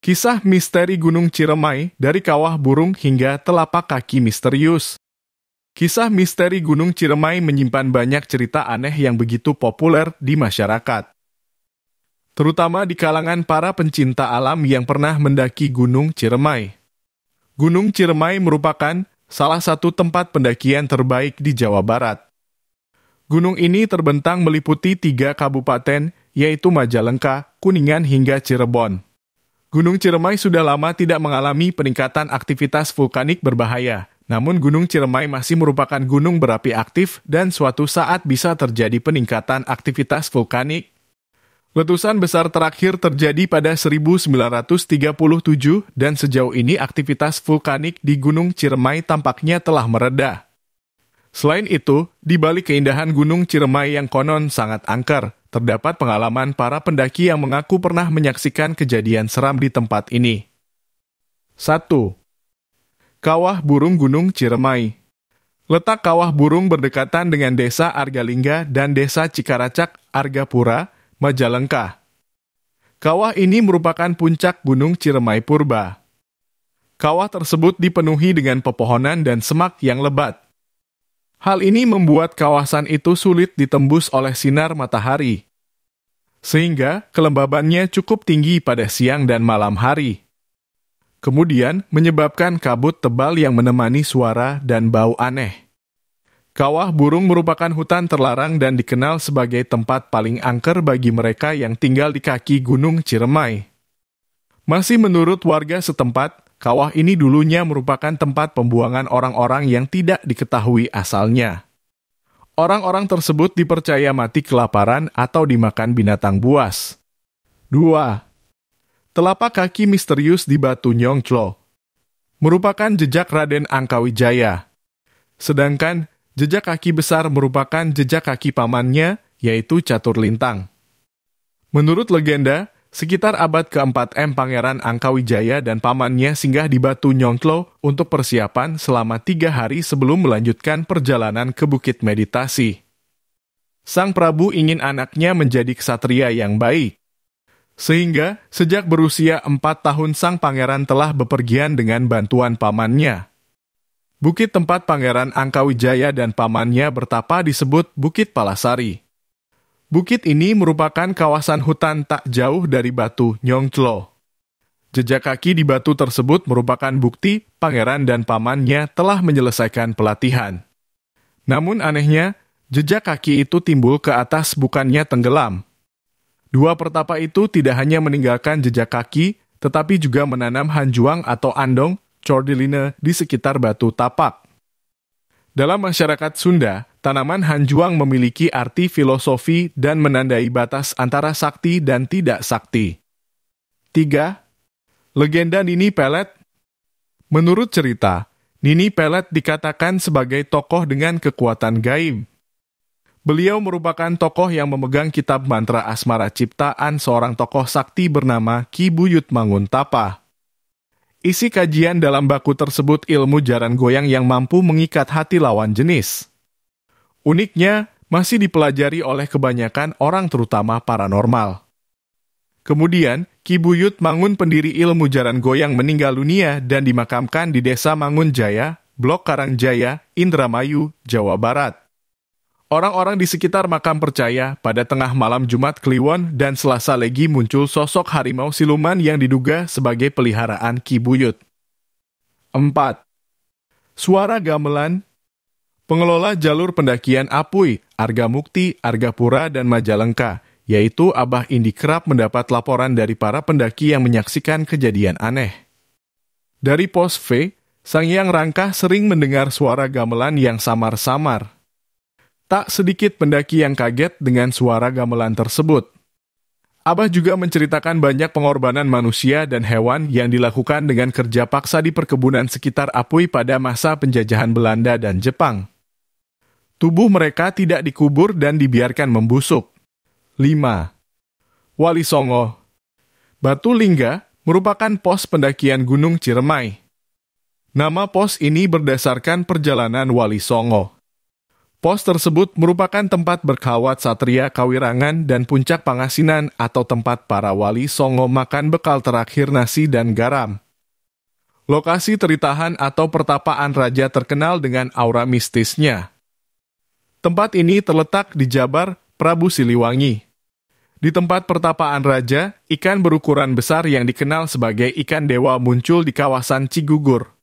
Kisah misteri Gunung Ciremai dari kawah burung hingga telapak kaki misterius. Kisah misteri Gunung Ciremai menyimpan banyak cerita aneh yang begitu populer di masyarakat. Terutama di kalangan para pencinta alam yang pernah mendaki Gunung Ciremai. Gunung Ciremai merupakan salah satu tempat pendakian terbaik di Jawa Barat. Gunung ini terbentang meliputi 3 kabupaten, yaitu Majalengka, Kuningan hingga Cirebon. Gunung Ciremai sudah lama tidak mengalami peningkatan aktivitas vulkanik berbahaya. Namun Gunung Ciremai masih merupakan gunung berapi aktif dan suatu saat bisa terjadi peningkatan aktivitas vulkanik. Letusan besar terakhir terjadi pada 1937 dan sejauh ini aktivitas vulkanik di Gunung Ciremai tampaknya telah mereda. Selain itu, di balik keindahan Gunung Ciremai yang konon sangat angker, terdapat pengalaman para pendaki yang mengaku pernah menyaksikan kejadian seram di tempat ini. 1. Kawah Burung Gunung Ciremai. Letak kawah burung berdekatan dengan Desa Argalingga dan Desa Cikaracak, Argapura, Majalengka. Kawah ini merupakan puncak Gunung Ciremai purba. Kawah tersebut dipenuhi dengan pepohonan dan semak yang lebat. Hal ini membuat kawasan itu sulit ditembus oleh sinar matahari, sehingga kelembabannya cukup tinggi pada siang dan malam hari. Kemudian menyebabkan kabut tebal yang menemani suara dan bau aneh. Kawah burung merupakan hutan terlarang dan dikenal sebagai tempat paling angker bagi mereka yang tinggal di kaki Gunung Ciremai. Masih menurut warga setempat, kawah ini dulunya merupakan tempat pembuangan orang-orang yang tidak diketahui asalnya. Orang-orang tersebut dipercaya mati kelaparan atau dimakan binatang buas. 2. Telapak kaki misterius di Batu Nyongclo. Merupakan jejak Raden Angkawijaya. Sedangkan jejak kaki besar merupakan jejak kaki pamannya, yaitu Catur Lintang. Menurut legenda, sekitar abad ke-4 Pangeran Angkawijaya dan pamannya singgah di Batu Nyongclo untuk persiapan selama 3 hari sebelum melanjutkan perjalanan ke Bukit Meditasi. Sang Prabu ingin anaknya menjadi ksatria yang baik. Sehingga sejak berusia 4 tahun sang pangeran telah bepergian dengan bantuan pamannya. Bukit tempat Pangeran Angkawijaya dan pamannya bertapa disebut Bukit Palasari. Bukit ini merupakan kawasan hutan tak jauh dari Batu Nyongclo. Jejak kaki di batu tersebut merupakan bukti pangeran dan pamannya telah menyelesaikan pelatihan. Namun anehnya, jejak kaki itu timbul ke atas bukannya tenggelam. 2 pertapa itu tidak hanya meninggalkan jejak kaki, tetapi juga menanam hanjuang atau andong, cordeline di sekitar batu tapak. Dalam masyarakat Sunda, tanaman hanjuang memiliki arti filosofi dan menandai batas antara sakti dan tidak sakti. 3. Legenda Nini Pelet. Menurut cerita, Nini Pelet dikatakan sebagai tokoh dengan kekuatan gaib. Beliau merupakan tokoh yang memegang kitab mantra asmara ciptaan seorang tokoh sakti bernama Ki Buyut Manguntapa. Isi kajian dalam baku tersebut ilmu jaran goyang yang mampu mengikat hati lawan jenis. Uniknya, masih dipelajari oleh kebanyakan orang terutama paranormal. Kemudian, Ki Buyut Mangun pendiri ilmu jaran goyang meninggal dunia dan dimakamkan di Desa Mangunjaya, Blok Karangjaya, Indramayu, Jawa Barat. Orang-orang di sekitar makam percaya pada tengah malam Jumat Kliwon dan Selasa Legi muncul sosok harimau siluman yang diduga sebagai peliharaan Ki Buyut. 4. Suara gamelan. Pengelola jalur pendakian Apuy, Argamukti, Argapura, dan Majalengka, yaitu Abah Indi kerap mendapat laporan dari para pendaki yang menyaksikan kejadian aneh. Dari Pos V, Sang Hyang Rangkah sering mendengar suara gamelan yang samar-samar. Tak sedikit pendaki yang kaget dengan suara gamelan tersebut. Abah juga menceritakan banyak pengorbanan manusia dan hewan yang dilakukan dengan kerja paksa di perkebunan sekitar Apuy pada masa penjajahan Belanda dan Jepang. Tubuh mereka tidak dikubur dan dibiarkan membusuk. 5. Wali Songo. Batu Lingga merupakan pos pendakian Gunung Ciremai. Nama pos ini berdasarkan perjalanan Wali Songo. Pos tersebut merupakan tempat berkhawat Satria Kawirangan dan Puncak Pangasinan atau tempat para wali Songo makan bekal terakhir nasi dan garam. Lokasi teritahan atau pertapaan raja terkenal dengan aura mistisnya. Tempat ini terletak di Jabar, Prabu Siliwangi. Di tempat pertapaan raja, ikan berukuran besar yang dikenal sebagai ikan dewa muncul di kawasan Cigugur.